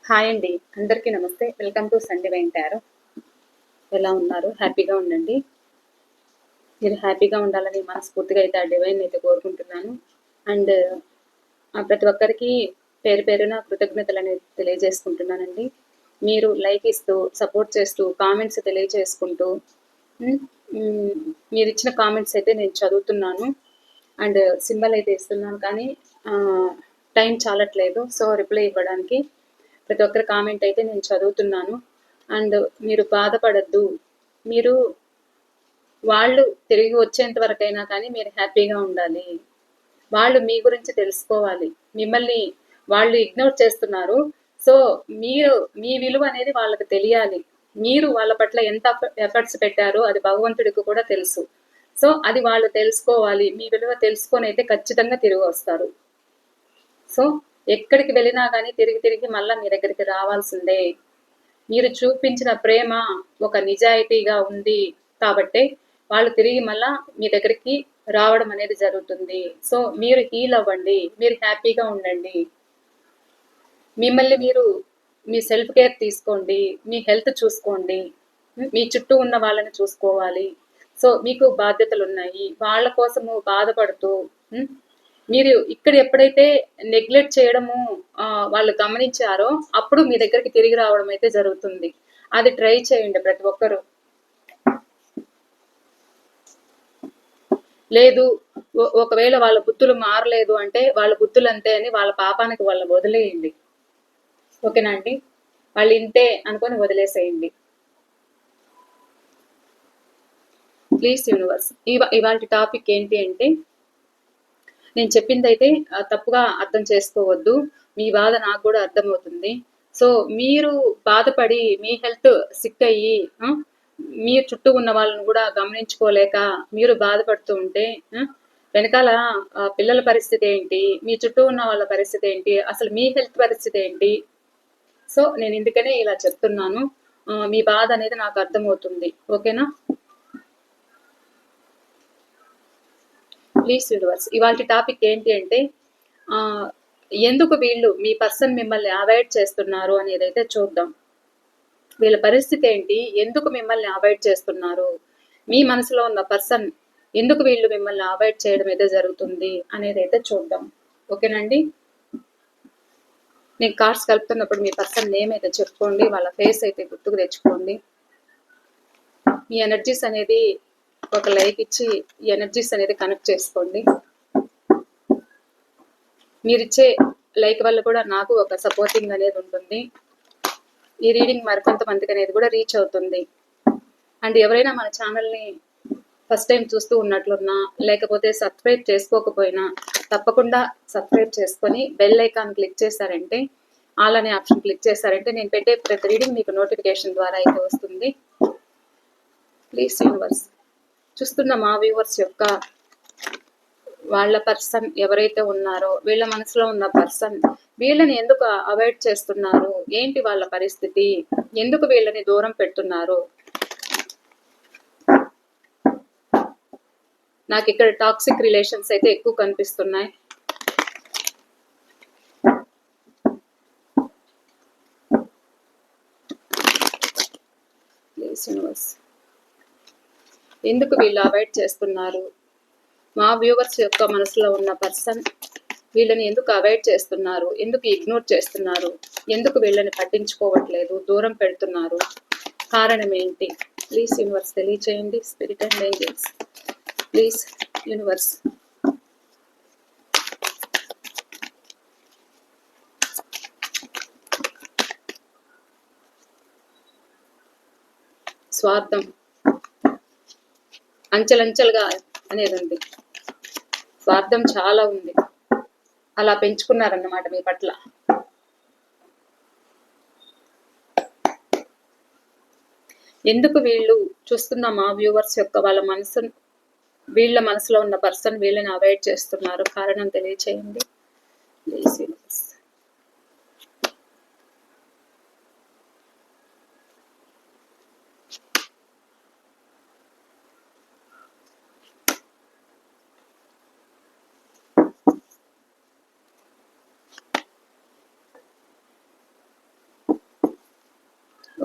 Hi అండి. అందరికీ నమస్తే. Welcome to Sunday wine tarot. ఎలా ఉన్నారు? హ్యాపీగా ఉండండి. మీరు హ్యాపీగా ఉండాలని మనస్ఫూర్తిగా అయితే ఆ డివైన్ అయితే కోరుకుంటున్నాను. అండ్ ప్రతి ఒక్కరికి పేరు పేరున కృతజ్ఞతలనేది తెలియజేసుకుంటున్నానండి. మీరు లైక్ ఇస్తూ, సపోర్ట్ చేస్తూ, కామెంట్స్ తెలియజేసుకుంటూ హ్మ్. హ్మ్. మీరిచ్చిన కామెంట్స్ అయితే నేను చదువుతున్నాను. అండ్ సింబల్ అయితే ఇస్తున్నాను కానీ టైం చాలట్లేదు. సో, రిప్లై ఇవ్వడానికి. ప్రతి ఒక్కరి కామెంట్ అయితే నేను చదువుతున్నాను. అండ్ మీరు బాధపడద్దు. మీరు వాళ్ళు తిరిగి వచ్చేంత వరకైనా కానీ మీరు హ్యాపీగా ఉండాలి. వాళ్ళు మీ గురించి తెలుసుకోవాలి. మిమ్మల్ని వాళ్ళు ఇగ్నోర్ చేస్తున్నారు. సో, మీరు మీ విలువ అనేది వాళ్ళకి తెలియాలి. మీరు వాళ్ళ పట్ల ఎంత ఎఫర్ట్స్ పెట్టారో అది భగవంతుడికి కూడా తెలుసు. సో, అది వాళ్ళు తెలుసుకోవాలి. మీ విలువ తెలుసుకొని అయితే ఖచ్చితంగా తిరిగి వస్తారు. సో, ఎక్కడికి వెళ్ళినా కానీ తిరిగి తిరిగి మళ్ళా మీ దగ్గరికి రావాల్సిందే. మీరు చూపించిన ప్రేమ ఒక నిజాయితీగా ఉంది కాబట్టే వాళ్ళు తిరిగి మళ్ళా మీ దగ్గరికి రావడం అనేది జరుగుతుంది. సో, మీరు హీల్ అవ్వండి. మీరు హ్యాపీగా ఉండండి. మిమ్మల్ని మీరు మీ సెల్ఫ్ కేర్ తీసుకోండి. మీ హెల్త్ చూసుకోండి. మీ చుట్టూ ఉన్న వాళ్ళని చూసుకోవాలి. సో, మీకు బాధ్యతలున్నాయి. వాళ్ళ కోసము బాధపడుతూ మీరు ఇక్కడ ఎప్పుడైతే నెగ్లెక్ట్ చేయడము వాళ్ళు గమనించారో అప్పుడు మీ దగ్గరికి తిరిగి రావడం అయితే జరుగుతుంది. అది ట్రై చేయండి ప్రతి ఒక్కరు. లేదు ఒకవేళ వాళ్ళ బుద్ధులు మారలేదు అంటే వాళ్ళ బుద్ధులు అంతే అని వాళ్ళ పాపానికి వాళ్ళని వదిలేయండి. ఓకేనా అండి? వాళ్ళు ఇంతే అనుకొని వదిలేసేయండి. Please universe. ఇవాళ టాపిక్ ఏంటి అంటే, నేను చెప్పిందైతే తప్పుగా అర్థం చేసుకోవద్దు. మీ బాధ నాకు కూడా అర్థమవుతుంది. సో, మీరు బాధపడి మీ హెల్త్ సిక్ అయ్యి మీ చుట్టూ ఉన్న వాళ్ళని కూడా గమనించుకోలేక మీరు బాధపడుతూ ఉంటే వెనకాల పిల్లల పరిస్థితి ఏంటి, మీ చుట్టూ ఉన్న వాళ్ళ పరిస్థితి ఏంటి, అసలు మీ హెల్త్ పరిస్థితి ఏంటి. సో, నేను ఇందుకనే ఇలా చెప్తున్నాను. మీ బాధ అనేది నాకు అర్థమవుతుంది. ఓకేనా? Please universe. ఇవాళ టాపిక్ ఏంటి అంటే, ఎందుకు వీళ్ళు మీ పర్సన్ మిమ్మల్ని అవాయిడ్ చేస్తున్నారు అనేది అయితే చూద్దాం. వీళ్ళ పరిస్థితి ఏంటి, ఎందుకు మిమ్మల్ని అవాయిడ్ చేస్తున్నారు, మీ మనసులో ఉన్న పర్సన్ ఎందుకు వీళ్ళు మిమ్మల్ని అవాయిడ్ చేయడం అయితే జరుగుతుంది అనేది అయితే చూద్దాం. ఓకేనండి? నేను కార్డ్స్ కలుపుతున్నప్పుడు మీ పర్సన్ నేమ్ అయితే చెప్పుకోండి, వాళ్ళ ఫేస్ అయితే గుర్తుకు తెచ్చుకోండి. మీ ఎనర్జీస్ అనేది ఒక లైక్ ఇచ్చి ఈ ఎనర్జీస్ అనేది కనెక్ట్ చేసుకోండి. మీరిచ్చే లైక్ వల్ల కూడా నాకు ఒక సపోర్టింగ్ అనేది ఉంటుంది. ఈ రీడింగ్ మరికొంతమందికి అనేది కూడా రీచ్ అవుతుంది. అండ్ ఎవరైనా మన ఛానల్ని ఫస్ట్ టైం చూస్తూ ఉన్నట్లున్నా, లేకపోతే సబ్స్క్రైబ్ చేసుకోకపోయినా తప్పకుండా సబ్స్క్రైబ్ చేసుకొని బెల్ ఐకాన్ క్లిక్ చేశారంటే, ఆల్ అనే ఆప్షన్ క్లిక్ చేశారంటే నేను పెట్టే ప్రతి రీడింగ్ మీకు నోటిఫికేషన్ ద్వారా అయితే వస్తుంది. Please universe. చూస్తున్న మా వ్యూవర్స్ యొక్క వాళ్ళ పర్సన్ ఎవరైతే ఉన్నారో వీళ్ళ మనసులో ఉన్న పర్సన్ వీళ్ళని ఎందుకు అవాయిడ్ చేస్తున్నారు, ఏంటి వాళ్ళ పరిస్థితి, ఎందుకు వీళ్ళని దూరం పెడుతున్నారు. నాకు ఇక్కడ టాక్సిక్ రిలేషన్స్ అయితే ఎక్కువ కనిపిస్తున్నాయి. Please universe. ఎందుకు వీళ్ళు అవాయిడ్ చేస్తున్నారు, మా వ్యూవర్స్ యొక్క మనసులో ఉన్న పర్సన్ వీళ్ళని ఎందుకు అవాయిడ్ చేస్తున్నారు, ఎందుకు ఇగ్నోర్ చేస్తున్నారు, ఎందుకు వీళ్ళని పట్టించుకోవట్లేదు, దూరం పెడుతున్నారు, కారణం ఏంటి. ప్లీజ్ యూనివర్స్ తెలియచేయండి. Spirit and angels please universe. స్వార్థం అంచెలంచెలుగా అనేది ఉంది. స్వార్థం చాలా ఉంది. అలా పెంచుకున్నారన్నమాట మీ పట్ల. ఎందుకు వీళ్ళు చూస్తున్న మా వ్యూవర్స్ యొక్క వీళ్ళ మనసులో ఉన్న పర్సన్ వీళ్ళని అవాయిడ్ చేస్తున్నారు, కారణం తెలియచేయండి. Please universe.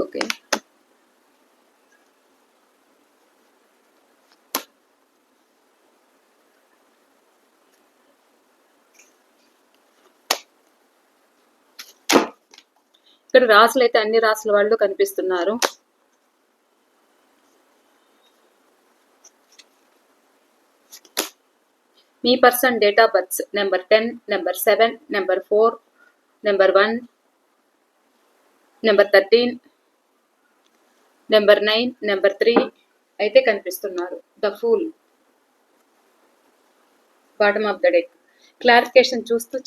ఓకే. ఇక్కడ రాసులైతే అన్ని రాసుల వాళ్ళు కనిపిస్తున్నారు. మీ person date of birth number 10, number 7, number 4, number 1, number 13, number 9, number 3 అయితే కనిపిస్తున్నారు. The fool, bottom of the deck. Clarification చూస్తూ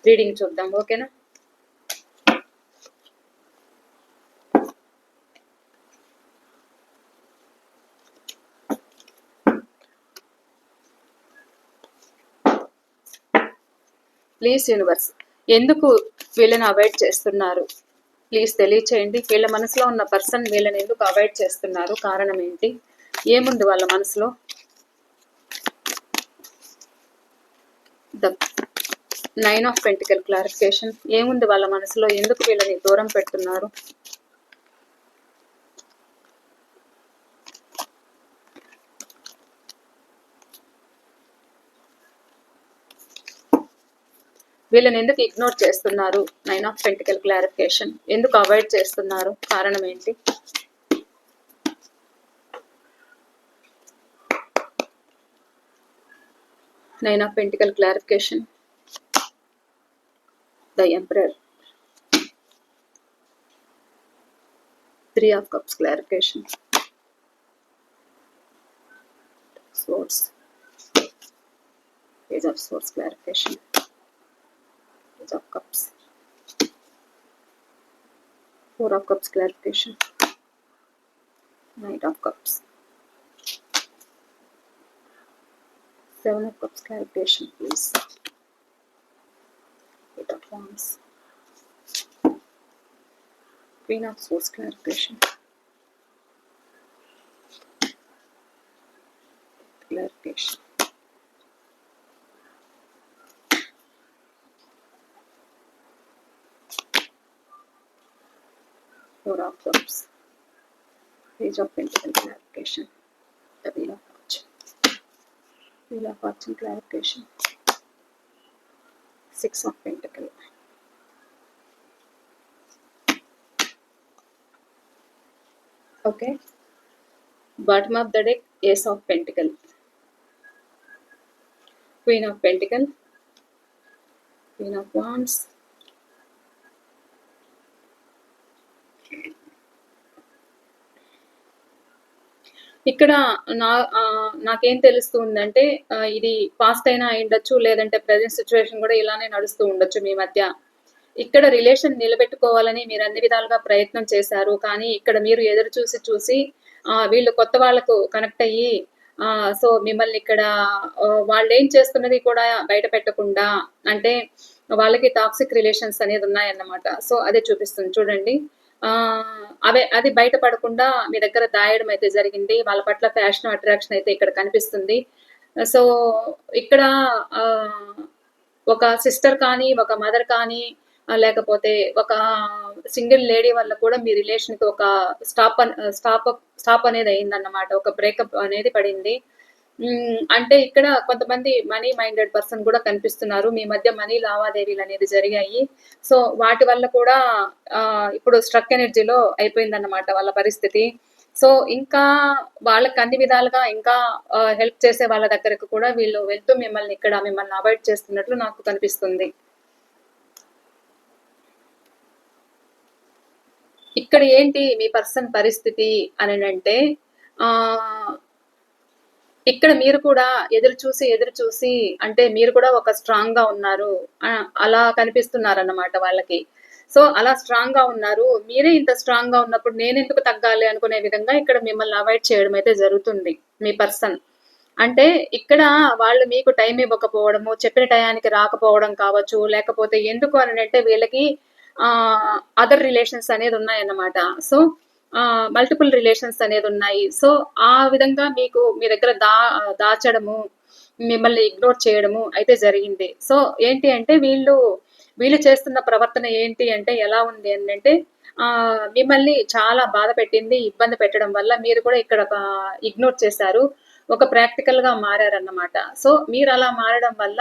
రీడింగ్ చూద్దాం, ఓకేనా? ప్లీజ్ యూనివర్స్, ఎందుకు వీళ్ళని అవాయిడ్ చేస్తున్నారు? ప్లీజ్ తెలియచేయండి. వీళ్ళ మనసులో ఉన్న పర్సన్ వీళ్ళని ఎందుకు అవాయిడ్ చేస్తున్నారు? కారణం ఏంటి? ఏముంది వాళ్ళ మనసులో? The 9 of pentacle clarification. ఏముంది వాళ్ళ మనసులో? ఎందుకు వీళ్ళని దూరం పెడుతున్నారు? వీళ్ళని ఎందుకు ఇగ్నోర్ చేస్తున్నారు? 9 ఆఫ్ పెంటికల్ క్లారిఫికేషన్. ఎందుకు అవాయిడ్ చేస్తున్నారు? కారణం ఏంటి? Nine of pentacle clarification. The emperor. 3 of cups clarification. Swords. Page of Swords clarification. Page of Cups. 4 of Cups clarification. Knight of Cups. 7 of Cups clarification, please. 8 of Wands. Queen of Swords clarification. Clarification. Four of Cups. Page of Pentacles clarification. The Wheel of Fortune. Wheel of Fortune clarification. 6 of Pentacles. Okay. Bottom of the deck, Ace of Pentacles. Queen of Pentacles. Queen of Wands. ఇక్కడ నాకేం తెలుస్తుందంటే ఇది past అయినా అయిండొచ్చు, లేదంటే present situation కూడా ఇలానే నడుస్తూ ఉండొచ్చు మీ మధ్య. ఇక్కడ రిలేషన్ నిలబెట్టుకోవాలని మీరు అన్ని విధాలుగా ప్రయత్నం చేశారు, కానీ ఇక్కడ మీరు ఎదురు చూసి వీళ్ళు కొత్త వాళ్ళకు కనెక్ట్ అయ్యి సో మిమ్మల్ని ఇక్కడ వాళ్ళు ఏం చేస్తున్నది కూడా బయట పెట్టకుండా, అంటే వాళ్ళకి టాక్సిక్ రిలేషన్స్ అనేది ఉన్నాయన్నమాట. సో అదే చూపిస్తుంది చూడండి. అది బయటపడకుండా మీ దగ్గర దాయడం అయితే జరిగింది. వాళ్ళ పట్ల ఫ్యాషన్ అట్రాక్షన్ అయితే ఇక్కడ కనిపిస్తుంది. సో ఇక్కడ ఒక సిస్టర్ కానీ, ఒక మదర్ కానీ, లేకపోతే ఒక సింగిల్ లేడీ వల్ల కూడా మీ రిలేషన్కి ఒక స్టాప్ అనేది అయిందన్నమాట. ఒక బ్రేకప్ అనేది పడింది. అంటే ఇక్కడ కొంతమంది మనీ మైండెడ్ పర్సన్ కూడా కనిపిస్తున్నారు. మీ మధ్య మనీ లావాదేవీలు అనేది జరిగాయి. సో వాటి వల్ల కూడా ఇప్పుడు స్ట్రక్ ఎనర్జీలో అయిపోయిందన్నమాట వాళ్ళ పరిస్థితి. సో ఇంకా వాళ్ళకి అన్ని విధాలుగా ఇంకా హెల్ప్ చేసే వాళ్ళ దగ్గరకు కూడా వీళ్ళు వెళ్తూ మిమ్మల్ని అవాయిడ్ చేస్తున్నట్లు నాకు కనిపిస్తుంది. ఇక్కడ ఏంటి మీ పర్సన్ పరిస్థితి అని అంటే, ఇక్కడ మీరు కూడా ఎదురు చూసి అంటే మీరు కూడా ఒక స్ట్రాంగ్ గా ఉన్నారు, అలా కనిపిస్తున్నారు అన్నమాట వాళ్ళకి. సో అలా స్ట్రాంగ్ గా ఉన్నారు. మీరే ఇంత స్ట్రాంగ్ గా ఉన్నప్పుడు నేను ఎందుకు తగ్గాలి అనుకునే విధంగా ఇక్కడ మిమ్మల్ని అవాయిడ్ చేయడం అయితే జరుగుతుంది మీ పర్సన్. అంటే ఇక్కడ వాళ్ళు మీకు టైం ఇవ్వకపోవడము, చెప్పిన టయానికి రాకపోవడం కావచ్చు, లేకపోతే ఎందుకు అని అంటే వీళ్ళకి అదర్ రిలేషన్స్ అనేది ఉన్నాయన్నమాట. సో మల్టిపుల్ రిలేషన్స్ అనేది ఉన్నాయి. సో ఆ విధంగా మీకు మీ దగ్గర దాచడము, మిమ్మల్ని ఇగ్నోర్ చేయడము అయితే జరిగింది. సో ఏంటి అంటే వీళ్ళు వీళ్ళు చేస్తున్న ప్రవర్తన ఏంటి అంటే ఎలా ఉంది అంటే మిమ్మల్ని చాలా బాధ పెట్టింది, ఇబ్బంది పెట్టడం వల్ల మీరు కూడా ఇక్కడ ఇగ్నోర్ చేశారు. ఒక ప్రాక్టికల్‌గా మారారన్నమాట. సో, మీరలా మారడం వల్ల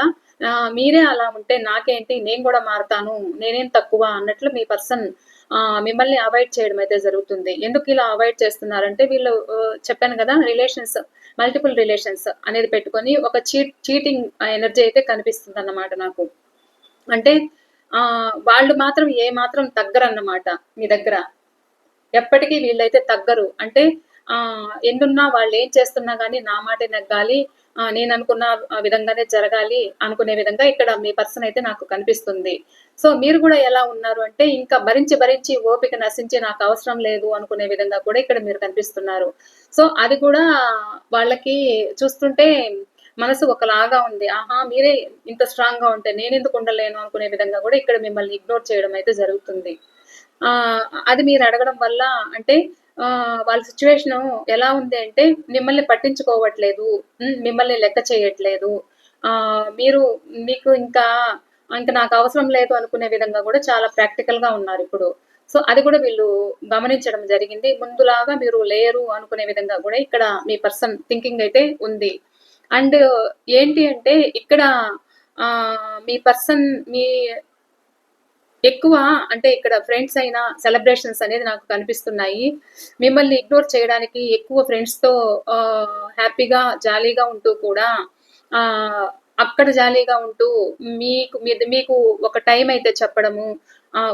మీరే అలా ఉంటే నాకేంటి నేను గూడా మారతాను. నేనేం తక్కువ అన్నట్లు మీ పర్సన్ మిమ్మల్ని అవాయిడ్ చేయడం అయితే జరుగుతుంది. ఎందుకిలా అవాయిడ్ చేస్తున్నారంటే వీళ్ళు చెప్పాను గదా! మల్టిపుల్ రిలేషన్స్ అనేది పెట్టుకొని ఒక చీటింగ్ ఎనర్జీ అయితే కనిపిస్తుందన్నమాట నాకు. అంటే వాళ్ళు మాత్రం ఏమాత్రం తగ్గరన్నమాట మీ దగ్గర. ఎప్పటికీ వీళ్ళైతే తగ్గరు. అంటే ఎన్నున్నా వాళ్ళేం చేస్తున్నా గానీ నా మాటే నెగ్గాలి. నేననుకున్న విధంగానే జరగాలి అనుకునే విధంగా ఇక్కడ మీ పర్సన్ అయితే నాకు కనిపిస్తుంది. సో, మీరు గూడా ఎలా ఉన్నారు అంటే ఇంకా భరించి, భరించి ఓపిక నశించి నాకవసరం లేదు అనుకునే విధంగా కూడా ఇక్కడ మీరు కనిపిస్తున్నారు. సో, అది కూడా వాళ్ళకి చూస్తుంటే మనసు ఒకలాగా ఉంది. ఆహా! మీరే ఇంత స్ట్రాంగ్‌గా ఉంటే నేనెందుకు ఉండలేను అనుకునే విధంగా గూడా ఇక్కడ మిమ్మల్ని ఇగ్నోర్ చేయడం అయితే జరుగుతుంది. అది మీరు అడగడం వల్ల అంటే వాళ్ళ సిట్యుయేషను ఎలా ఉంది అంటే మిమ్మల్ని పట్టించుకోవట్లేదు. మిమ్మల్ని లెక్క చేయట్లేదు. మీరు మీకు ఇంక నాకవసరం లేదు అనుకునే విధంగా గూడా చాలా ప్రాక్టికల్‌గా ఉన్నారిప్పుడు. సో, అది కూడా వీళ్ళు గమనించడం జరిగింది. ముందులాగా మీరు లేరు అనుకునే విధంగా గూడా ఇక్కడ మీ పర్సన్ థింకింగ్ అయితే ఉంది. అండ్ ఏంటి అంటే ఇక్కడ మీ పర్సన్ మీ ఎక్కువ అంటే ఇక్కడ ఫ్రెండ్స్ అయినా సెలబ్రేషన్స్ అనేది నాకు కనిపిస్తున్నాయి. మిమ్మల్ని ఇగ్నోర్ చేయడానికి ఎక్కువ ఫ్రెండ్స్‌తో హ్యాపీగా, జాలీగా ఉంటూ కూడా ఆహ్, అక్కడ జాలీగా ఉంటూ మీకు ఒక టైం అయితే చెప్పడము,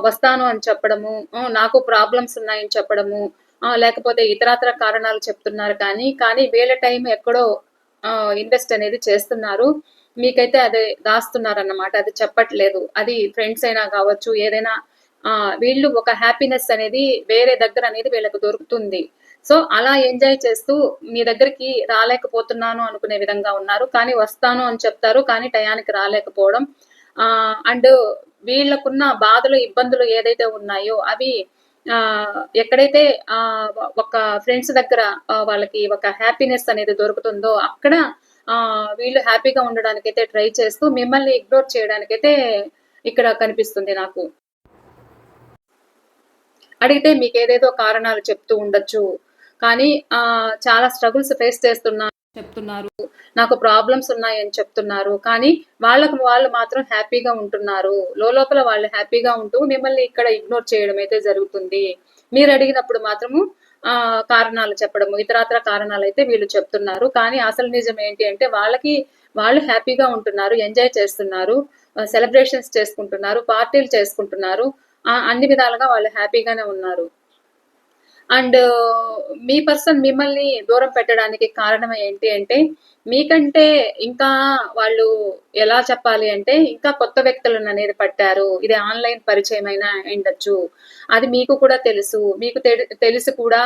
వస్తాను అని చెప్పడము, నాకు ప్రాబ్లమ్స్ ఉన్నాయని చెప్పడము, లేకపోతే ఇతరాతర కారణాలు చెప్తున్నారు కానీ వీళ్ళ టైం ఎక్కడో ఇన్వెస్ట్ అనేది చేస్తున్నారు. మీకైతే అదే దాస్తున్నారన్నమాట. అది చెప్పట్లేదు. అది ఫ్రెండ్స్ అయినా కావచ్చు, ఏదైనా వీళ్ళు ఒక హ్యాపీనెస్ అనేది వేరే దగ్గర అనేది వీళ్ళకి దొరుకుతుంది. సో, అలా ఎంజాయ్ చేస్తూ మీ దగ్గరికి రాలేకపోతున్నాను అనుకునే విధంగా ఉన్నారు. కానీ వస్తాను అని చెప్తారు. కానీ టయానికి రాలేకపోవడం. అండ్ వీళ్ళకున్న బాధలు, ఇబ్బందులు ఏదైతే ఉన్నాయో అవి ఎక్కడైతే ఒక ఫ్రెండ్స్ దగ్గర వాళ్ళకి ఒక హ్యాపీనెస్ అనేది దొరుకుతుందో అక్కడ వీళ్ళు హ్యాపీగా ఉండడానికైతే ట్రై చేస్తూ మిమ్మల్ని ఇగ్నోర్ చేయడానికైతే ఇక్కడ కనిపిస్తుంది నాకు. అడిగితే మీకేదేదో కారణాలు చెప్తూ ఉండొచ్చు. కానీ చాలా స్ట్రగుల్స్ ఫేస్ చెప్తున్నారు. నాకు ప్రాబ్లమ్స్ ఉన్నాయని చెప్తున్నారు. కానీ వాళ్ళు మాత్రం హ్యాపీగా ఉంటున్నారు. లోపల వాళ్ళు హ్యాపీగా ఉంటూ మిమ్మల్ని ఇక్కడ ఇగ్నోర్ చేయడం అయితే జరుగుతుంది. మీరడిగినప్పుడు మాత్రము కారణాలు చెప్పడము, ఇతరాతర కారణాలైతే వీళ్ళు చెప్తున్నారు. కానీ అసలు నిజం ఏంటి అంటే వాళ్ళు హ్యాపీగా ఉంటున్నారు. ఎంజాయ్ చేస్తున్నారు. సెలబ్రేషన్స్ చేసుకుంటున్నారు. పార్టీలు చేసుకుంటున్నారు. అన్ని విధాలుగా వాళ్ళు హ్యాపీగానే ఉన్నారు. అండ్ మీ పర్సన్ మిమ్మల్ని దూరం పెట్టడానికి కారణం ఏంటి అంటే, మీకంటే ఇంకా వాళ్ళు ఎలా చెప్పాలి అంటే, ఇంకా కొత్త వ్యక్తులననేది పట్టారు. ఇది ఆన్‌లైన్ పరిచయమైనా అయ్యుండొచ్చు. అది మీకు కూడా తెలుసు. మీకు తెలిసి కూడా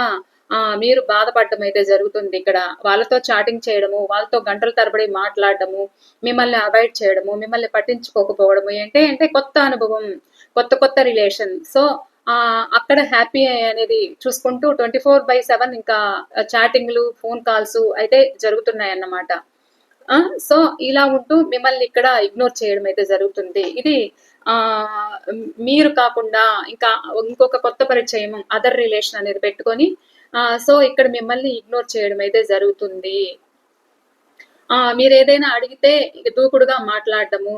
మీరు బాధపడటం అయితే జరుగుతుంది ఇక్కడ. వాళ్ళతో చాటింగ్ చేయడము, వాళ్ళతో గంటల తరబడి మాట్లాడడము, మిమ్మల్ని అవాయిడ్ చేయడము, మిమ్మల్ని పట్టించుకోకపోవడము అంటే కొత్త అనుభవం, కొత్త రిలేషన్. సో, అక్కడ హ్యాపీ అనేది చూసుకుంటూ 24/7 ఇంకా చాటింగ్‌లు, ఫోన్ కాల్స్ అయితే జరుగుతున్నాయన్నమాట. సో, ఇలా ఉంటూ మిమ్మల్ని ఇక్కడ ఇగ్నోర్ చేయడం అయితే జరుగుతుంది. ఇది మీరు కాకుండా ఇంకొక కొత్త పరిచయం అదర్ రిలేషన్ అనేది పెట్టుకొని సో, ఇక్కడ మిమ్మల్ని ఇగ్నోర్ చేయడం అయితే జరుగుతుంది. మీరేదైనా అడిగితే దూకుడుగా మాట్లాడడము,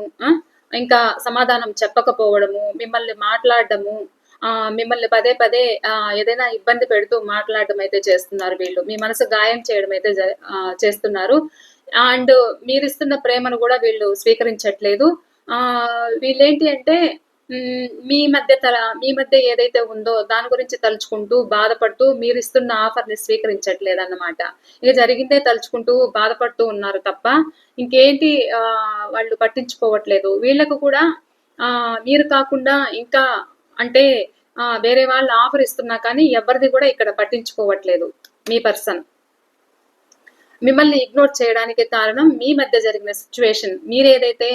ఇంకా సమాధానం చెప్పకపోవడము, మిమ్మల్ని మాట్లాడడము, మిమ్మల్ని పదే పదే ఏదైనా ఇబ్బంది పెడుతూ మాట్లాడడం అయితే చేస్తున్నారు వీళ్ళు. మీ మనసు గాయం చేయడం అయితే చేస్తున్నారు. అండ్ మీరిస్తున్న ప్రేమను గూడా వీళ్ళు స్వీకరించట్లేదు. వీళ్ళేంటి అంటే మీ మధ్య ఏదైతే ఉందో దాని గురించి తలుచుకుంటూ, బాధపడుతూ మీరిస్తున్న ఆఫర్‌ని స్వీకరించట్లేదన్నమాట. ఇక జరిగిందే తలుచుకుంటూ బాధపడుతూ ఉన్నారు తప్ప ఇంకేంటి వాళ్ళు పట్టించుకోవట్లేదు. వీళ్ళకు కూడా మీరు కాకుండా ఇంకా అంటే వేరే వాళ్ళు ఆఫర్ ఇస్తున్నా కానీ ఎవరిది కూడా ఇక్కడ పట్టించుకోవట్లేదు మీ పర్సన్. మిమ్మల్ని ఇగ్నోర్ చేయడానికి కారణం మీ మధ్య జరిగిన సిట్యుయేషన్. మీరేదైతే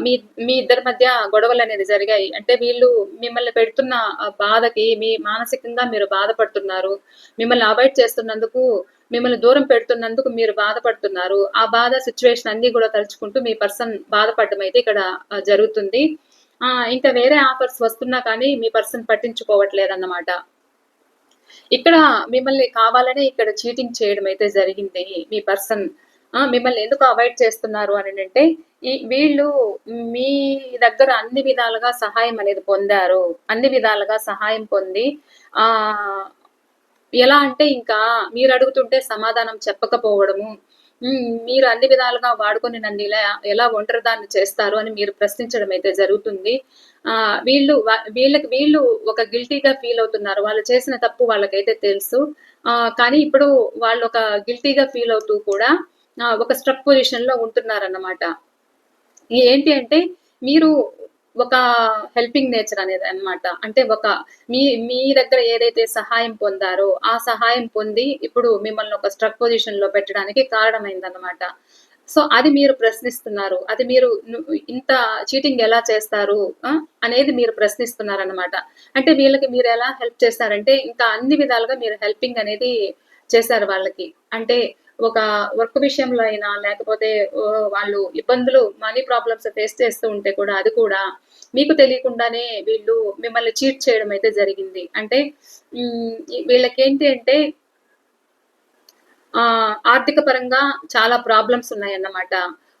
మీ మీ ఇద్దరి మధ్య గొడవలనేది జరిగాయి. అంటే వీళ్ళు మిమ్మల్ని పెడుతున్న బాధకి మానసికంగా మీరు బాధపడుతున్నారు. మిమ్మల్ని అవాయిడ్ చేస్తున్నందుకు, మిమ్మల్ని దూరం పెడుతున్నందుకు మీరు బాధపడుతున్నారు. ఆ బాధ సిట్యుయేషన్ అన్నీ గూడా తలుచుకుంటూ మీ పర్సన్ బాధపడడం అయితే ఇక్కడ జరుగుతుంది. ఇంకా వేరే ఆఫర్స్ వస్తున్నా కానీ మీ పర్సన్ పట్టించుకోవట్లేదన్నమాట. ఇక్కడ మిమ్మల్ని కావాలనే ఇక్కడ చీటింగ్ చేయడం అయితే జరిగింది మీ పర్సన్. మిమ్మల్ని ఎందుకు అవాయిడ్ చేస్తున్నారు అనంటే, వీళ్ళు మీ దగ్గర అన్ని విధాలుగా సహాయం అనేది పొందారు. అన్ని విధాలుగా సహాయం పొంది ఆహ్, ఎలా అంటే ఇంకా మీరడుగుతుంటే సమాధానం చెప్పకపోవడము, మీరు అన్ని విధాలుగా వాడుకొని నన్ను ఎలా ఒంటరిదాన్ని చేస్తారు అని మీరు ప్రశ్నించడం అయితే జరుగుతుంది. వీళ్ళు ఒక గిల్టీగా ఫీల్ అవుతున్నారు. వాళ్ళు చేసిన తప్పు వాళ్ళకైతే తెలుసు. కానీ ఇప్పుడు వాళ్ళు ఒక గిల్టీగా ఫీల్ అవుతూ కూడా ఒక స్ట్రక్ పొజిషన్‌లో ఉంటున్నారన్నమాట. ఏంటి అంటే మీరు ఒక హెల్పింగ్ నేచర్ అనేది అన్నమాట. అంటే మీ మీ దగ్గర ఏదైతే సహాయం పొందారో, ఆ సహాయం పొంది ఇప్పుడు మిమ్మల్ని ఒక స్ట్రక్ పొజిషన్‌లో పెట్టడానికి కారణమైందన్నమాట. సో, అది మీరు ప్రశ్నిస్తున్నారు. అది మీరు ఇంత చీటింగ్ ఎలా చేస్తారు అనేది మీరు ప్రశ్నిస్తున్నారన్నమాట. అంటే వీళ్ళకి మీరు ఎలా హెల్ప్ చేస్తారంటే, ఇంకా అన్ని విధాలుగా మీరు హెల్పింగ్ అనేది చేశారు వాళ్ళకి. అంటే ఒక వర్క్ విషయంలో అయినా లేకపోతే వాళ్ళు ఇబ్బందులు మనీ ప్రాబ్లమ్స్ ఫేస్ చేస్తూ ఉంటే కూడా అది కూడా మీకు తెలియకుండానే వీళ్ళు మిమ్మల్ని చీట్ చేయడం అయితే జరిగింది. అంటే వీళ్ళకేంటి అంటే ఆర్థిక పరంగా చాలా ప్రాబ్లమ్స్ ఉన్నాయన్నమాట.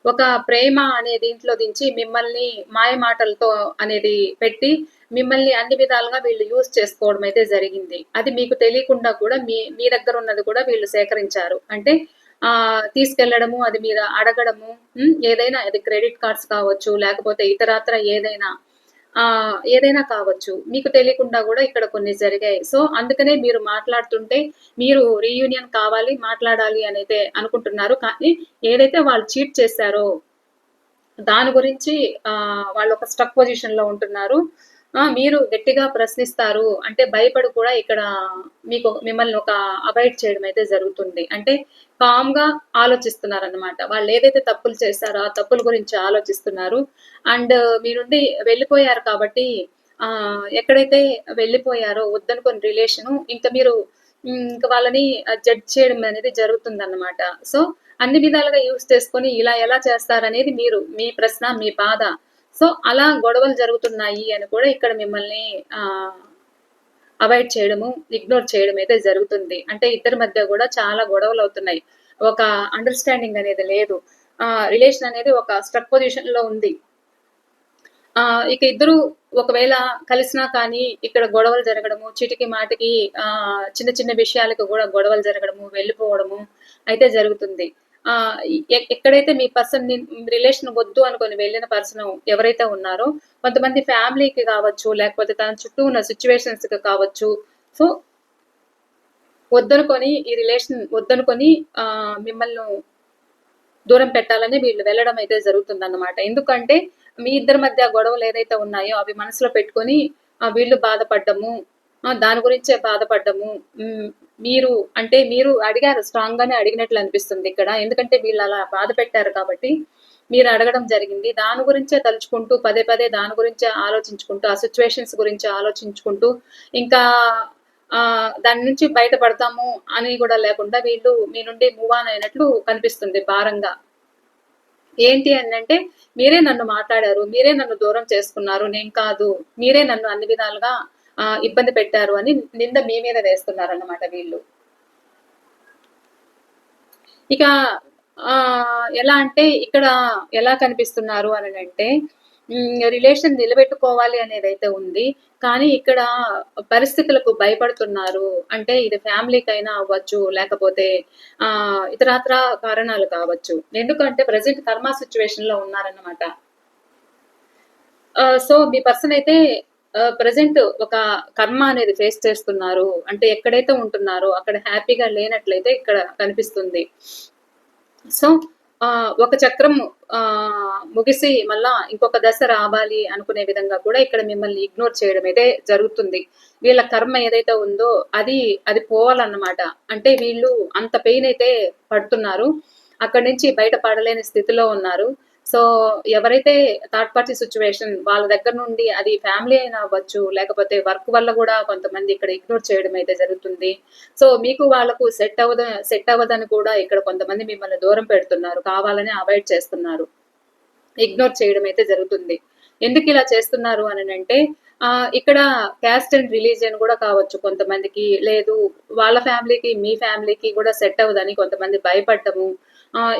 ఒక ప్రేమ అనే దీంట్లో దించి మిమ్మల్ని మాయ మాటలతో అనేది పెట్టి మిమ్మల్ని అన్ని విధాలుగా వీళ్ళు యూజ్ చేసుకోవడం అయితే జరిగింది. అది మీకు తెలియకుండా కూడా మీ మీ దగ్గర ఉన్నది కూడా వీళ్ళు సేకరించారు. అంటే తీసుకెళ్లడము, అది మీరు అడగడము, ఏదైనా అది క్రెడిట్ కార్డ్స్ కావచ్చు, లేకపోతే ఇతరత్రా ఏదైనా కావచ్చు. మీకు తెలియకుండా గూడా ఇక్కడ కొన్ని జరిగాయి. సో, అందుకనే మీరు మాట్లాడుతుంటే మీరు రీయూనియన్ కావాలి, మాట్లాడాలి అనైతే అనుకుంటున్నారు. కానీ ఏదైతే వాళ్ళు చీట్ చేశారో దాని గురించి వాళ్ళొక స్టక్ పొజిషన్‌లో ఉంటున్నారు. మీరు గట్టిగా ప్రశ్నిస్తారు. అంటే భయపడి కూడా ఇక్కడ మిమ్మల్ని ఒక అవాయిడ్ చేయడం అయితే జరుగుతుంది. అంటే కామ్‌గా ఆలోచిస్తున్నారన్నమాట. వాళ్ళేదైతే తప్పులు చేశారో, ఆ తప్పుల గురించి ఆలోచిస్తున్నారు. అండ్ మీ నుండి వెళ్ళిపోయారు కాబట్టి ఎక్కడైతే వెళ్ళిపోయారో వద్దనుకోని రిలేషను ఇంక మీరు ఇంక వాళ్ళని జడ్జ్ చేయడం అనేది జరుగుతుందన్నమాట. సో, అన్ని విధాలుగా యూజ్ చేసుకొని ఇలా ఎలా చేస్తారనేది మీ ప్రశ్న, మీ బాధ. సో, అలా గొడవలు జరుగుతున్నాయి అని కూడా ఇక్కడ మిమ్మల్ని అవాయిడ్ చేయడము, ఇగ్నోర్ చేయడం అయితే జరుగుతుంది. అంటే ఇద్దరి మధ్య గూడా చాలా గొడవలవుతున్నాయి. ఒక అండర్‌స్టాండింగ్ అనేది లేదు. రిలేషన్ అనేది ఒక స్ట్రక్ పొజిషన్‌లో ఉంది. ఇక ఇద్దరు ఒకవేళ కలిసినా కానీ ఇక్కడ గొడవలు జరగడము, చీటికి మాటికి చిన్న చిన్న విషయాలకు గూడా గొడవలు జరగడము, వెళ్ళిపోవడము అయితే జరుగుతుంది. ఎక్కడైతే మీ పర్సన్‌ని రిలేషన్ వద్దు అనుకోని వెళ్ళిన పర్సన్ ఎవరైతే ఉన్నారో, కొంతమంది ఫ్యామిలీకి కావచ్చు, లేకపోతే తన చుట్టూ ఉన్న సిట్యుయేషన్స్‌కి కావచ్చు. సో, ఈ రిలేషన్ వద్దనుకొని మిమ్మల్ని దూరం పెట్టాలని వీళ్ళు వెళ్ళడం అయితే జరుగుతుందన్నమాట. ఎందుకంటే మీ ఇద్దరి మధ్య గొడవలు ఏదైతే ఉన్నాయో అవి మనసులో పెట్టుకొని వీళ్ళు బాధపడ్డము, దాని గురించే బాధపడ్డము. మీరు అడిగారు, స్ట్రాంగ్‌గానే అడిగినట్లు అనిపిస్తుంది ఇక్కడ. ఎందుకంటే వీళ్ళు అలా బాధ పెట్టారు కాబట్టి మీరు అడగడం జరిగింది. దాని గురించే తలుచుకుంటూ పదే పదే దాని గురించే ఆలోచించుకుంటూ, ఆ సిట్యుయేషన్స్ గురించి ఆలోచించుకుంటూ ఇంకా దాని నుంచి బయటపడతాము అని గూడా లేకుండా వీళ్ళు మీ నుండి మూవ్ ఆన్ అయినట్లు కనిపిస్తుంది భారంగా. ఏంటి అనంటే, మీరే నన్ను మాట్లాడారు, మీరే నన్ను దూరం చేసుకున్నారు, నేను కాదు. మీరే నన్ను అన్ని విధాలుగా ఇబ్బంది పెట్టారు అని నింద మీ మీద వేస్తున్నారన్నమాట వీళ్ళు. ఇక ఎలా అంటే ఇక్కడ ఎలా కనిపిస్తున్నారు అనంటే రిలేషన్ నిలబెట్టుకోవాలి అనేదైతే ఉంది. కానీ ఇక్కడ పరిస్థితులకు భయపడుతున్నారు. అంటే ఇది ఫ్యామిలీకైనా అవ్వచ్చు, లేకపోతే ఇతరత్రా కారణాలు కావచ్చు. ఎందుకంటే ప్రెజెంట్ కర్మ సిట్యుయేషన్‌లో ఉన్నారన్నమాట. సో, మీ పర్సన్ అయితే ప్రెజెంట్ ఒక కర్మ అనేది ఫేస్ చేస్తున్నారు. అంటే ఎక్కడైతే ఉంటున్నారో అక్కడ హ్యాపీగా లేనట్లయితే ఇక్కడ కనిపిస్తుంది. సో, ఒక చక్రం ముగిసి మళ్ళా ఇంకొక దశ రావాలి అనుకునే విధంగా కూడా ఇక్కడ మిమ్మల్ని ఇగ్నోర్ చేయడం అయితే జరుగుతుంది. వీళ్ళ కర్మ ఏదైతే ఉందో అది పోవాలన్నమాట. అంటే వీళ్ళు అంత పెయిన్ అయితే పడుతున్నారు. అక్కడి నుంచి బయట పడలేని స్థితిలో ఉన్నారు. సో, ఎవరైతే థర్డ్ పార్టీ సిట్యుయేషన్ వాళ్ళ దగ్గర నుండి అది ఫ్యామిలీ అయినా అవ్వచ్చు, లేకపోతే వర్క్ వల్ల గూడా కొంతమంది ఇక్కడ ఇగ్నోర్ చేయడం అయితే జరుగుతుంది. సో, మీకు వాళ్ళకు సెట్ అవ్వదని కూడా ఇక్కడ కొంతమంది మిమ్మల్ని దూరం పెడుతున్నారు. కావాలని అవాయిడ్ చేస్తున్నారు. ఇగ్నోర్ చేయడం అయితే జరుగుతుంది. ఎందుకు ఇలా చేస్తున్నారు అని అంటే ఇక్కడ క్యాస్ట్ అండ్ రిలీజియన్ కూడా కావచ్చు కొంతమందికి, లేదు వాళ్ళ ఫ్యామిలీకి మీ ఫ్యామిలీకి కూడా సెట్ అవ్వదని కొంతమంది భయపడటము.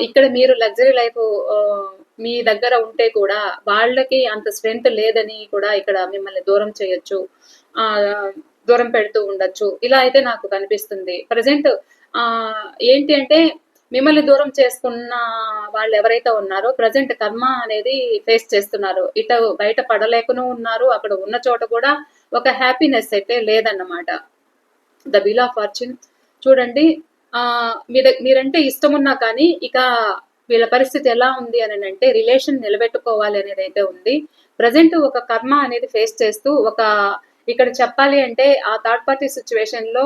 ఇక్కడ మీరు లగ్జరీ లైఫ్ మీ దగ్గర ఉంటే కూడా వాళ్ళకి అంత స్ట్రెంగ్త్ లేదని కూడా ఇక్కడ మిమ్మల్ని దూరం చేయొచ్చు, దూరం పెడుతూ ఉండొచ్చు. ఇలా అయితే నాకు కనిపిస్తుంది ప్రజెంట్. ఏంటి అంటే మిమ్మల్ని దూరం చేసుకున్న వాళ్ళు ఎవరైతే ఉన్నారో ప్రజెంట్ కర్మ అనేది ఫేస్ చేస్తున్నారు. ఇటు బయట పడలేకనూ ఉన్నారు, అక్కడ ఉన్న చోట కూడా ఒక హ్యాపీనెస్ అయితే లేదన్నమాట. ద వీల్ ఆఫ్ ఫార్చ్యూన్ చూడండి. మీరంటే ఇష్టం ఉన్నా కానీ ఇక వీళ్ళ పరిస్థితి ఎలా ఉంది అని అంటే రిలేషన్ నిలబెట్టుకోవాలి అనేది అయితే ఉంది. ప్రజెంట్ ఒక కర్మ అనేది ఫేస్ చేస్తూ ఇక్కడ చెప్పాలి అంటే ఆ థర్డ్ పార్టీ సిచ్యువేషన్ లో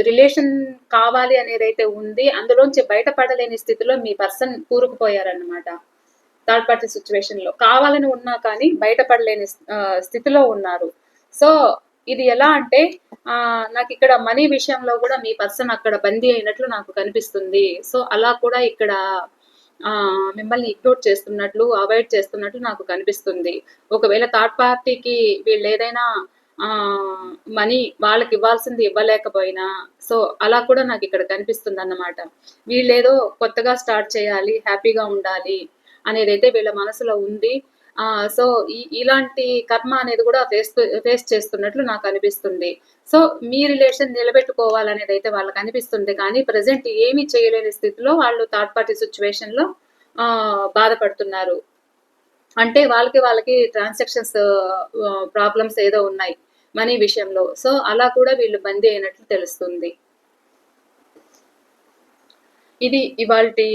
రిలేషన్ కావాలి అనేది అయితే ఉంది. అందులోంచి బయటపడలేని స్థితిలో మీ పర్సన్ కూరుకుపోయారన్నమాట. థర్డ్ పార్టీ సిచ్యువేషన్ లో కావాలని ఉన్నా కానీ బయటపడలేని స్థితిలో ఉన్నారు. సో ఇది ఎలా అంటే నాకు ఇక్కడ మనీ విషయంలో కూడా మీ పర్సన్ అక్కడ బందీ అయినట్లు నాకు కనిపిస్తుంది. సో అలా కూడా ఇక్కడ మిమ్మల్ని ఇగ్నోర్ చేస్తున్నట్లు, అవాయిడ్ చేస్తున్నట్లు నాకు కనిపిస్తుంది. ఒకవేళ థర్డ్ పార్టీకి వీళ్ళు ఏదైనా మనీ వాళ్ళకి ఇవ్వాల్సింది ఇవ్వలేకపోయినా, సో అలా కూడా నాకు ఇక్కడ కనిపిస్తుంది అన్నమాట. వీళ్ళేదో కొత్తగా స్టార్ట్ చేయాలి, హ్యాపీగా ఉండాలి అనేది అయితే వీళ్ళ మనసులో ఉంది. సో ఇలాంటి కర్మ అనేది కూడా ఫేస్ చేస్తున్నట్లు నాకు అనిపిస్తుంది. సో మీ రిలేషన్ నిలబెట్టుకోవాలనేది అయితే వాళ్ళకి అనిపిస్తుంది, కానీ ప్రజెంట్ ఏమీ చేయలేని స్థితిలో వాళ్ళు థర్డ్ పార్టీ సిచ్యువేషన్ లో బాధపడుతున్నారు. అంటే వాళ్ళకి ట్రాన్సాక్షన్స్ ప్రాబ్లమ్స్ ఏదో ఉన్నాయి మనీ విషయంలో. సో అలా కూడా వీళ్ళు బందీ అయినట్లు తెలుస్తుంది. ఇది ఇవాల్టి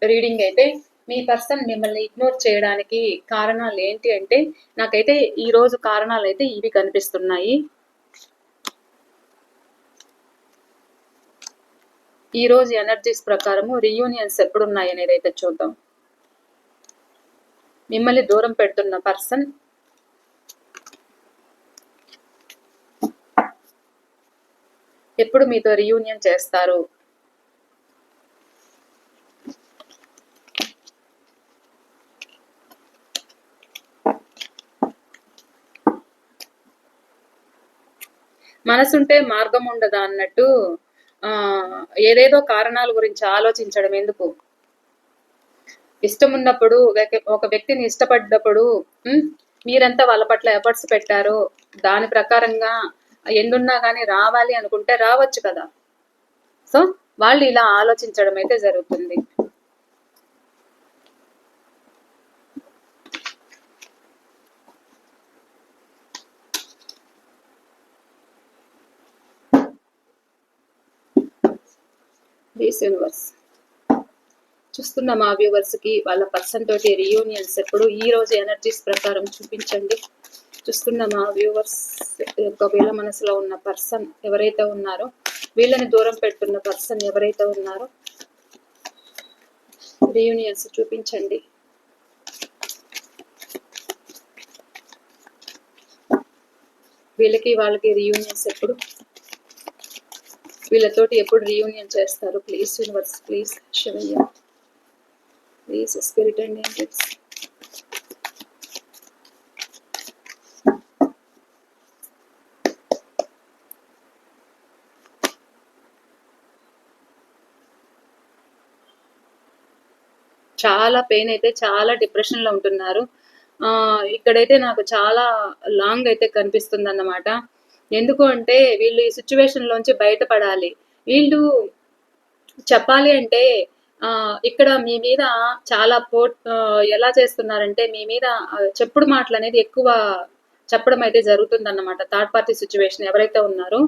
రీడింగ్ అయితే. మీ పర్సన్ మిమ్మల్ని ఇగ్నోర్ చేయడానికి కారణాలు ఏంటి అంటే నాకైతే ఈ రోజు కారణాలు అయితే ఇవి కనిపిస్తున్నాయి. ఈ రోజు ఎనర్జీస్ ప్రకారము రీయూనియన్స్ ఎప్పుడున్నాయి అనేది అయితే చూద్దాం. మిమ్మల్ని దూరం పెడుతున్న పర్సన్ ఎప్పుడు మీతో రీయూనియన్ చేస్తారు? మనసుంటే మార్గం ఉండదా అన్నట్టు ఏదేదో కారణాల గురించి ఆలోచించడం ఎందుకు? ఇష్టం ఉన్నప్పుడు, ఒక వ్యక్తిని ఇష్టపడ్డప్పుడు మీరంతా వాళ్ళ పట్ల ఎఫర్ట్స్ పెట్టారు, దాని ప్రకారంగా ఎందున్నా కానీ రావాలి అనుకుంటే రావచ్చు కదా. సో వాళ్ళు ఇలా ఆలోచించడం అయితే జరుగుతుంది. ప్లీజ్ యూనివర్స్, చూస్తున్న మా వ్యూవర్స్ కి వాళ్ళ పర్సన్ తోటి రీయూనియన్స్ ఎప్పుడు ఈ రోజు ఎనర్జీస్ ప్రకారం చూపించండి. చూస్తున్న మా వ్యూవర్స్ యొక్క వీళ్ళ మనసులో ఉన్న పర్సన్ ఎవరైతే ఉన్నారో, వీళ్ళని దూరం పెడుతున్న పర్సన్ ఎవరైతే ఉన్నారో రీయూనియన్స్ చూపించండి. వీళ్ళకి వాళ్ళకి రీయూనియన్స్ ఎప్పుడు, వీళ్ళతోటి ఎప్పుడు రీయూనియన్ చేస్తారు? Please universe, please Shivayya, please spirit and angels. చాలా పెయిన్ అయితే, చాలా డిప్రెషన్ లో ఉంటున్నారు. ఇక్కడైతే నాకు చాలా లాంగ్ అయితే కనిపిస్తుంది అన్నమాట. ఎందుకు అంటే వీళ్ళు ఈ సిచ్యువేషన్ లోంచి బయటపడాలి. వీళ్ళు చెప్పాలి అంటే ఇక్కడ మీ మీద చాలా ఎలా చేస్తున్నారంటే మీ మీద చెప్పుడు మాటలు అనేది ఎక్కువ చెప్పడం అయితే జరుగుతుందన్నమాట. థర్డ్ పార్టీ సిచ్యువేషన్ ఎవరైతే ఉన్నారో,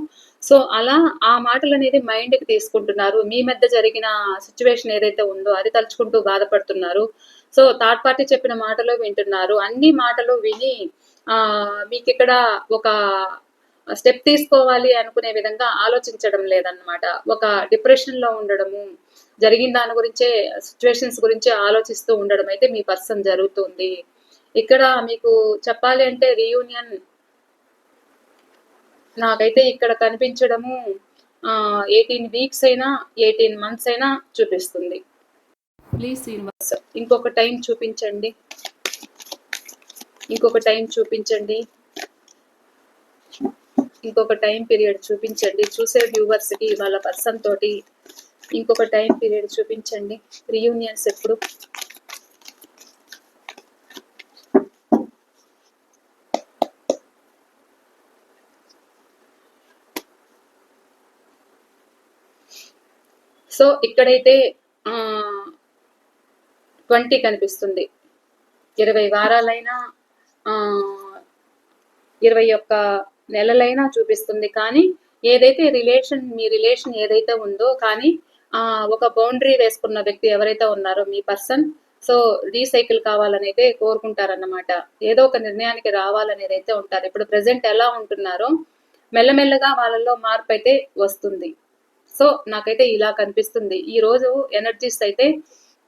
సో అలా ఆ మాటలు అనేది మైండ్ కి తీసుకుంటున్నారు. మీ మధ్య జరిగిన సిచ్యువేషన్ ఏదైతే ఉందో అది తలుచుకుంటూ బాధపడుతున్నారు. సో థర్డ్ పార్టీ చెప్పిన మాటలు వింటున్నారు. అన్ని మాటలు విని మీకు ఇక్కడ ఒక స్టెప్ తీసుకోవాలి అనుకునే విధంగా ఆలోచించడం లేదన్నమాట. ఒక డిప్రెషన్ లో ఉండడము, జరిగిన దాని గురించే, సిచ్యువేషన్స్ గురించి ఆలోచిస్తూ ఉండడం అయితే మీ పర్సన్ జరుగుతుంది. ఇక్కడ మీకు చెప్పాలి అంటే రీయూనియన్ నాకైతే ఇక్కడ కనిపించడము 18 వీక్స్ అయినా 18 మంత్స్ అయినా చూపిస్తుంది. ప్లీజ్ యూనివర్స్ ఇంకొక టైం చూపించండి. ఇంకొక టైం చూపించండి, ఇంకొక టైం పీరియడ్ చూపించండి. చూసే వ్యూవర్స్కి వాళ్ళ పర్సన్ తోటి ఇంకొక టైం పీరియడ్ చూపించండి. రీయూనియన్స్ ఎప్పుడు? సో ఇక్కడైతే 20 కనిపిస్తుంది. 20 వారాలైనా 21 నెలలైనా చూపిస్తుంది. కానీ ఏదైతే మీ రిలేషన్ ఏదైతే ఉందో కానీ ఒక బౌండరీ వేసుకున్న వ్యక్తి ఎవరైతే ఉన్నారో మీ పర్సన్, సో రీసైకిల్ కావాలని అయితే కోరుకుంటారన్నమాట. ఏదో ఒక నిర్ణయానికి రావాలనేది అయితే ఉంటారు. ఇప్పుడు ప్రెసెంట్ ఎలా ఉంటున్నారో మెల్లమెల్లగా వాళ్ళలో మార్పు అయితే వస్తుంది. సో నాకైతే ఇలా కనిపిస్తుంది. ఈ రోజు ఎనర్జీస్ అయితే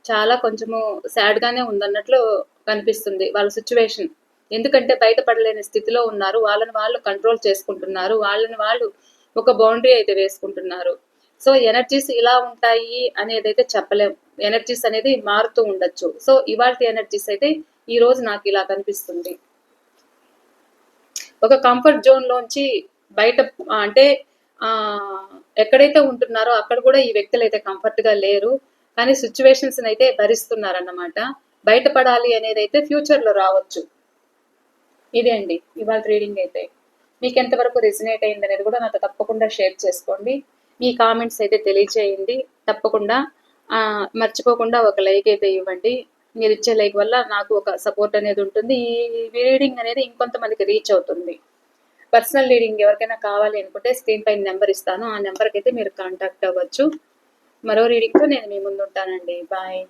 చాలా కొంచెము సాడ్ గానే ఉందన్నట్లు కనిపిస్తుంది వాళ్ళ సిచ్యువేషన్. ఎందుకంటే బయటపడలేని స్థితిలో ఉన్నారు. వాళ్ళని వాళ్ళు కంట్రోల్ చేసుకుంటున్నారు. వాళ్ళని వాళ్ళు ఒక బౌండరీ అయితే వేసుకుంటున్నారు. సో ఎనర్జీస్ ఇలా ఉంటాయి అనేది అయితే చెప్పలేం. ఎనర్జీస్ అనేది మారుతూ ఉండొచ్చు. సో ఇవాల్టి ఎనర్జీస్ అయితే ఈ రోజు నాకు ఇలా కనిపిస్తుంది. ఒక కంఫర్ట్ జోన్ లోంచి బయట అంటే ఎక్కడైతే ఉంటున్నారో అక్కడ కూడా ఈ వ్యక్తులు అయితే కంఫర్ట్ గా లేరు. కానీ సిచ్యువేషన్స్ అయితే భరిస్తున్నారన్నమాట. బయటపడాలి అనేది అయితే ఫ్యూచర్ లో రావచ్చు. ఇదే అండి ఇవాళ రీడింగ్ అయితే. మీకు ఎంతవరకు రెజినేట్ అయింది అనేది కూడా నాతో తప్పకుండా షేర్ చేసుకోండి. మీ కామెంట్స్ అయితే తెలియచేయండి. తప్పకుండా మర్చిపోకుండా ఒక లైక్ అయితే ఇవ్వండి. మీరు ఇచ్చే లైక్ వల్ల నాకు ఒక సపోర్ట్ అనేది ఉంటుంది. ఈ రీడింగ్ అనేది ఇంకొంతమందికి రీచ్ అవుతుంది. పర్సనల్ రీడింగ్ ఎవరికైనా కావాలి అనుకుంటే స్క్రీన్ పైన నెంబర్ ఇస్తాను. ఆ నెంబర్కి అయితే మీరు కాంటాక్ట్ అవ్వచ్చు. మరో రీడింగ్తో నేను మీ ముందు ఉంటానండి. బాయ్.